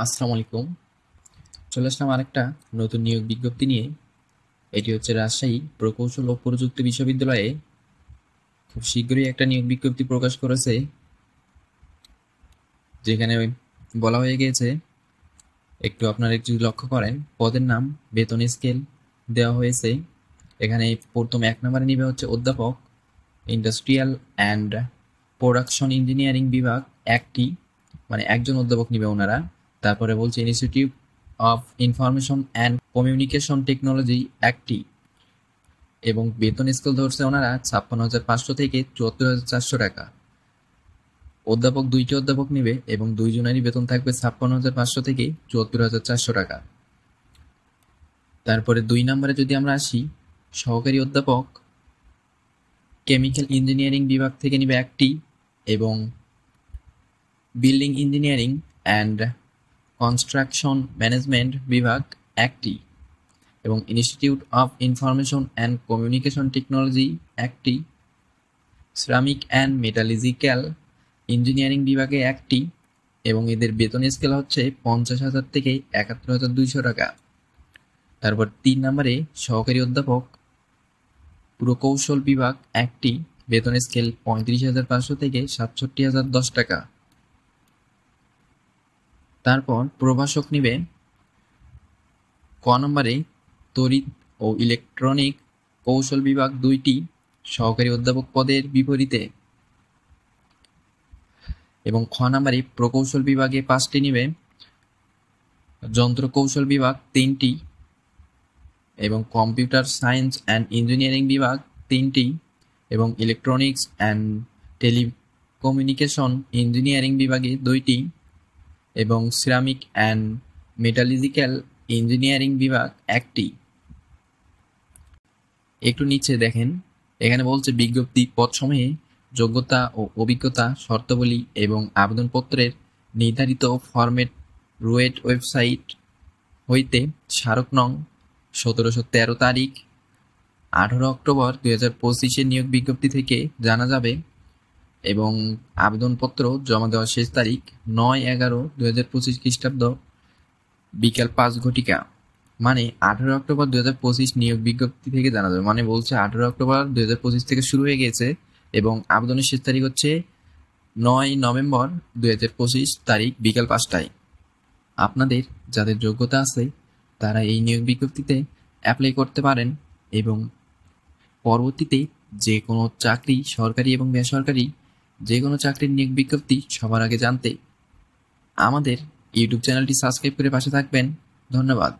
আসসালামু আলাইকুম। চলে আসলাম আরেকটা নতুন নিয়োগ বিজ্ঞপ্তি নিয়ে। এটি হচ্ছে রাজশাহী প্রকৌশল ও প্রযুক্তি বিশ্ববিদ্যালয়ে খুব শীঘ্রই একটা নিয়োগ বিজ্ঞপ্তি প্রকাশ করেছে, যেখানে বলা হয়ে গিয়েছে, একটু আপনারা একটু লক্ষ্য করেন, পদের নাম, বেতন স্কেল দেওয়া হয়েছে। এখানে প্রথম 1 নম্বরে নিবে হচ্ছে অধ্যাপক, ইন্ডাস্ট্রিয়াল অ্যান্ড প্রোডাকশন ইঞ্জিনিয়ারিং বিভাগ একটি, মানে একজন অধ্যাপক নিবে ওনারা। তারপরে বলছে institute of information and communication technology একটি, এবং বেতন স্কেল ধরছে ওনারা ৫৬,৫০০ থেকে ৭৪,৪০০ টাকা। অধ্যাপক 2টি অধ্যাপক নিবে এবং 2 জনেরই বেতন থাকবে ৫৬,৫০০ থেকে ৭৪,৪০০ টাকা। তারপরে 2 নম্বরে যদি আমরা আসি, সহকারী অধ্যাপক কেমিক্যাল ইঞ্জিনিয়ারিং বিভাগ থেকে নিবে একটি, এবং building engineering and construction management বিভাগ একটি, এবং institute of information and communication technology একটি, সিরামিক অ্যান্ড মেটালিজিক্যাল ইঞ্জিনিয়ারিং বিভাগে একটি, এবং এদের বেতন স্কেল হচ্ছে ৫০,০০০ থেকে ৭১,২০০ টাকা। তারপর 3 নম্বরে সহকারী অধ্যাপক প্রকৌশল বিভাগ একটি, বেতন স্কেল ৩৫,৫০০ থেকে ৬৭,০১০ টাকা। তারপর প্রভাষক নিবে ক নম্বরে তড়িৎ ও ইলেকট্রনিক কৌশল বিভাগ 2টি, সহকারী অধ্যাপক পদের বিপরীতে, এবং খ নম্বরে প্রকৌশল বিভাগে 5টি নিবে, যন্ত্র কৌশল বিভাগ 3টি, এবং কম্পিউটার সায়েন্স অ্যান্ড ইঞ্জিনিয়ারিং বিভাগ 3টি, এবং ইলেকট্রনিক্স অ্যান্ড টেলিকমিউনিকেশন ইঞ্জিনিয়ারিং বিভাগে 2টি, এবং সিরামিক অ্যান্ড মেটালিজিক্যাল ইঞ্জিনিয়ারিং বিভাগ একটি। একটু নিচে দেখেন, এখানে বলছে বিজ্ঞপ্তি পদসমূহে যোগ্যতা ও অভিজ্ঞতা শর্তাবলী এবং আবেদনপত্রের নির্ধারিত ফরম্যাট রুয়েট ওয়েবসাইট হইতে স্মারক নং ১৭১৩ তারিখ 18 অক্টোবর 2025 নিয়োগ বিজ্ঞপ্তি থেকে জানা যাবে, এবং আবেদনপত্র জমা দেওয়ার শেষ তারিখ ৯/১১/২০২৫ খ্রিস্টাব্দ বিকাল 5 ঘটিকা, মানে 18 অক্টোবর 2025 নিয়োগ বিজ্ঞপ্তি থেকে জানা যাবে। মানে বলছে 18 অক্টোবর 2025 থেকে শুরু হয়ে গেছে, এবং আবেদনের শেষ তারিখ হচ্ছে 9 নভেম্বর 2025 তারিখ বিকাল 5টায়। আপনাদের যাদের যোগ্যতা আছে তারা এই নিয়োগ বিজ্ঞপ্তিতে অ্যাপ্লাই করতে পারেন, এবং পরবর্তীতে যে কোনো চাকরি, সরকারি এবং বেসরকারি যে কোনো চাকরির নিয়োগ বিজ্ঞপ্তি সবার আগে জানতে আমাদের ইউটিউব চ্যানেলটি সাবস্ক্রাইব করে পাশে থাকবেন। ধন্যবাদ।